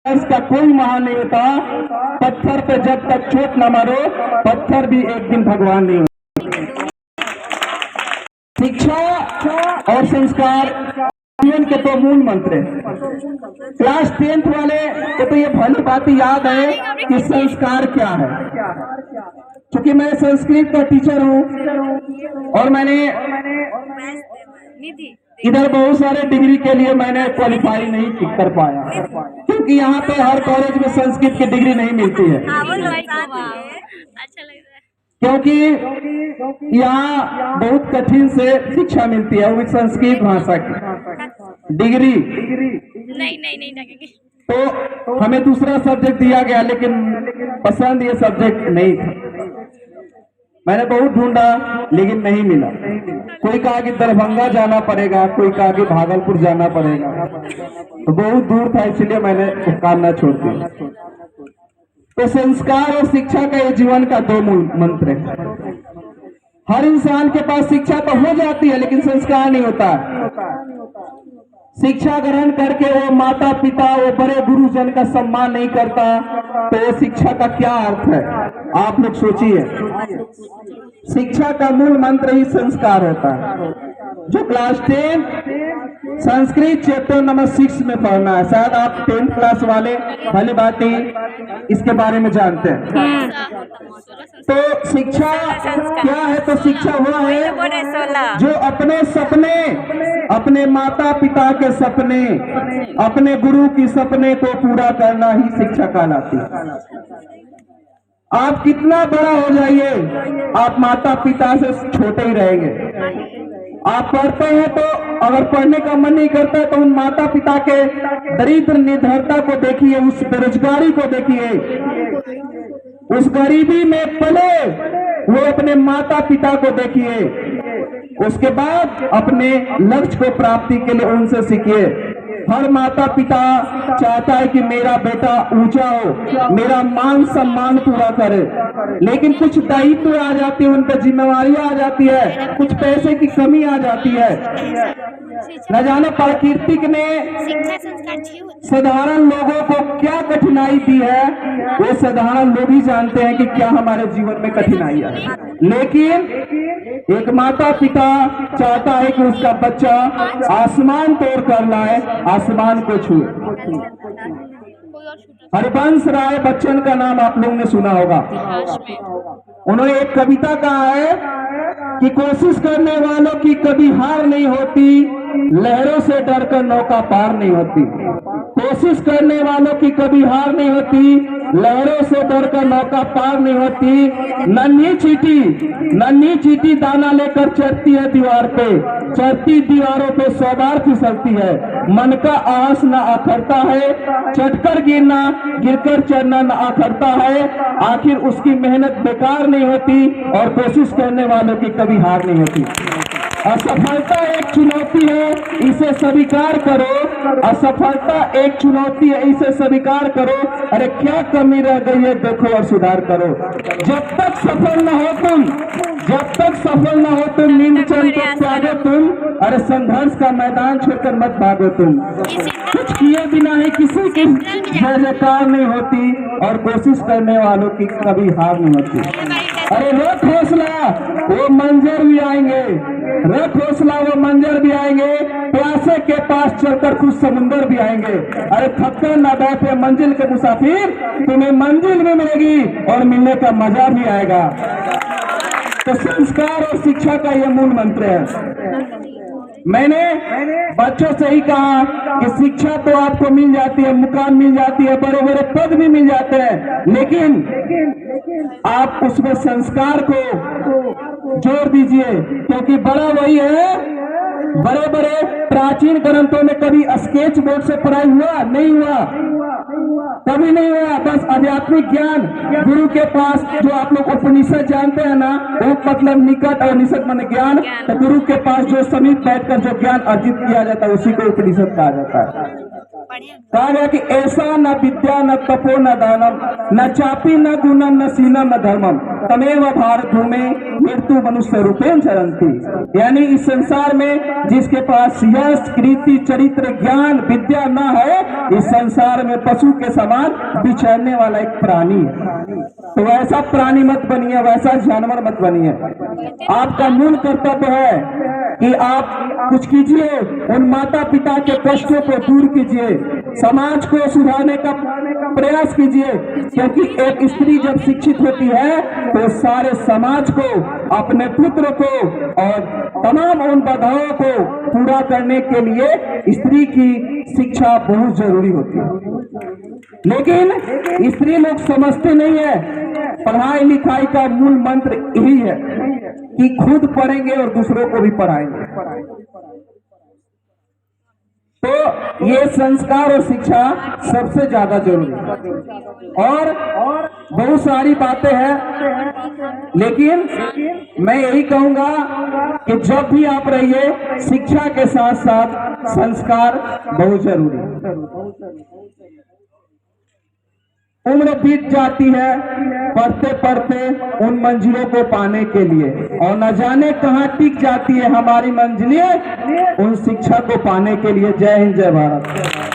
इसका कोई महान नहीं होता। पत्थर पे जब तक चोट न मारो, पत्थर भी एक दिन भगवान नहीं होता। शिक्षा और संस्कार जीवन के तो मूल मंत्र हैं। क्लास 10th वाले को तो ये भली बात याद है कि संस्कार क्या है। क्योंकि मैं संस्कृत का टीचर हूँ और मैंने इधर बहुत सारे डिग्री के लिए मैंने क्वालिफाई नहीं कर पाया, क्योंकि यहाँ पे हर कॉलेज में संस्कृत की डिग्री नहीं मिलती है। क्योंकि यहाँ बहुत कठिन से शिक्षा मिलती है, वो संस्कृत भाषा की डिग्री नहीं। तो हमें दूसरा सब्जेक्ट दिया गया, लेकिन पसंद ये सब्जेक्ट नहीं था। मैंने बहुत ढूंढा लेकिन नहीं मिला। कोई कहा कि दरभंगा जाना पड़ेगा, कोई कहा कि भागलपुर जाना पड़ेगा, तो बहुत दूर था, इसलिए मैंने काम न छोड़ दिया। तो संस्कार और शिक्षा का ये जीवन का दो मूल मंत्र है। हर इंसान के पास शिक्षा तो हो जाती है, लेकिन संस्कार नहीं होता। शिक्षा ग्रहण करके वो माता पिता, वो बड़े गुरुजन का सम्मान नहीं करता, तो वो शिक्षा का क्या अर्थ है? आप लोग सोचिए। शिक्षा का मूल मंत्र ही संस्कार होता है। जो क्लास 10 संस्कृत चैप्टर नंबर 6 में पढ़ना है, शायद आप 10th क्लास वाले भली बात ही इसके बारे में जानते हैं। तो शिक्षा क्या है? तो शिक्षा वो है जो अपने सपने, अपने माता पिता के सपने, अपने गुरु की सपने को पूरा करना ही शिक्षा कहलाती है। आप कितना बड़ा हो जाइए, आप माता पिता से छोटे ही रहेंगे। आप पढ़ते हैं तो अगर पढ़ने का मन नहीं करता है तो उन माता पिता के दरिद्र निर्धरता को देखिए, उस बेरोजगारी को देखिए, उस गरीबी में पले वो अपने माता पिता को देखिए। उसके बाद अपने लक्ष्य को प्राप्ति के लिए उनसे सीखिए। हर माता पिता चाहता है कि मेरा बेटा ऊंचा हो, मेरा मान सम्मान पूरा करे, लेकिन कुछ दायित्व आ जाती है, उन पर जिम्मेवारियां आ जाती है, कुछ पैसे की कमी आ जाती है। न जाने प्राकृतिक ने साधारण लोगों को क्या कठिनाई दी है, वो साधारण लोग ही जानते हैं कि क्या हमारे जीवन में कठिनाई है। लेकिन एक माता पिता चाहता है कि उसका बच्चा आसमान तोड़ कर लाए, आसमान को छुए। हरिवंश राय बच्चन का नाम आप लोगों ने सुना होगा। उन्होंने एक कविता कहा है कि कोशिश करने वालों की कभी हार नहीं होती, लहरों से डरकर नौका पार नहीं होती। कोशिश करने वालों की कभी हार नहीं होती, लहरों से डरकर नौका पार नहीं होती। नन्ही चींटी दाना लेकर चढ़ती है दीवार पे, चढ़ती दीवारों पे 100 बार फिसलती है। मन का आस न आखरता है, चढ़कर गिरना, गिरकर चढ़ना न आखरता है। आखिर उसकी मेहनत बेकार नहीं होती और कोशिश करने वालों की कभी हार नहीं होती। असफलता एक चुनौती है, इसे स्वीकार करो। असफलता एक चुनौती है, इसे स्वीकार करो। अरे क्या कमी रह गई है देखो और सुधार करो। जब तक सफल न हो तुम, जब तक सफल न हो तुम, नींद चैन को त्यागो तुम। अरे संघर्ष का मैदान छोड़कर मत भागो तुम। कुछ किए बिना ही किसी की जय जयकार नहीं होती और कोशिश करने वालों की कभी हार नहीं होती। अरे रख हौसला, वो मंजर भी आएंगे। रख हौसला, वो मंजर भी आएंगे। प्यासे के पास चलकर कुछ समुंदर भी आएंगे। अरे थककर ना बैठे मंजिल के मुसाफिर, तुम्हें मंजिल भी मिलेगी और मिलने का मजा भी आएगा। तो संस्कार और शिक्षा का ये मूल मंत्र है। मैंने बच्चों से ही कहा कि शिक्षा तो आपको मिल जाती है, मुकाम मिल जाती है, बड़े बड़े पद भी मिल जाते हैं, लेकिन आप उसमें संस्कार को जोड़ दीजिए। क्योंकि बड़ा वही है, बड़े बड़े प्राचीन ग्रंथों में कभी स्केच बोर्ड से पढ़ाई हुआ नहीं, हुआ कभी नहीं हुआ। बस आध्यात्मिक ज्ञान गुरु के पास, जो आप लोग उपनिषद जानते हैं ना, वो मतलब निकट और निषद मन ज्ञान, तो गुरु के पास जो समीप बैठकर जो ज्ञान अर्जित किया जाता है उसी को उपनिषद कहा जाता है। कहा गया कि ऐसा न विद्या न तपो न दानम न चापी न गुणम न सीनम न धर्मम तमेव भारत भूमि मृत्यु मनुष्य रूपेण चरंती। यानी इस संसार में जिसके पास यश कीर्ति चरित्र ज्ञान विद्या न है, इस संसार में पशु के समान विचरने वाला एक प्राणी है। तो वैसा प्राणी मत बनिए, वैसा जानवर मत बनिए। आपका मूल कर्तव्य है कि आप कुछ कीजिए, उन माता पिता के कष्टों को दूर कीजिए, समाज को सुधारने का प्रयास कीजिए, क्योंकि एक स्त्री जब शिक्षित होती है तो सारे समाज को, अपने पुत्र को और तमाम उन बाधाओं को पूरा करने के लिए स्त्री की शिक्षा बहुत जरूरी होती है। लेकिन स्त्री लोग समझते नहीं है, पढ़ाई लिखाई का मूल मंत्र यही है कि खुद पढ़ेंगे और दूसरों को भी पढ़ाएंगे। तो ये संस्कार और शिक्षा सबसे ज्यादा जरूरी है। और बहुत सारी बातें हैं, लेकिन मैं यही कहूंगा कि जब भी आप रहिए, शिक्षा के साथ साथ संस्कार बहुत जरूरी है। उम्र बीत जाती है पढ़ते पढ़ते उन मंजिलों को पाने के लिए, और न जाने कहां टिक जाती है हमारी मंजिलें उन शिक्षा को पाने के लिए। जय हिंद, जय भारत।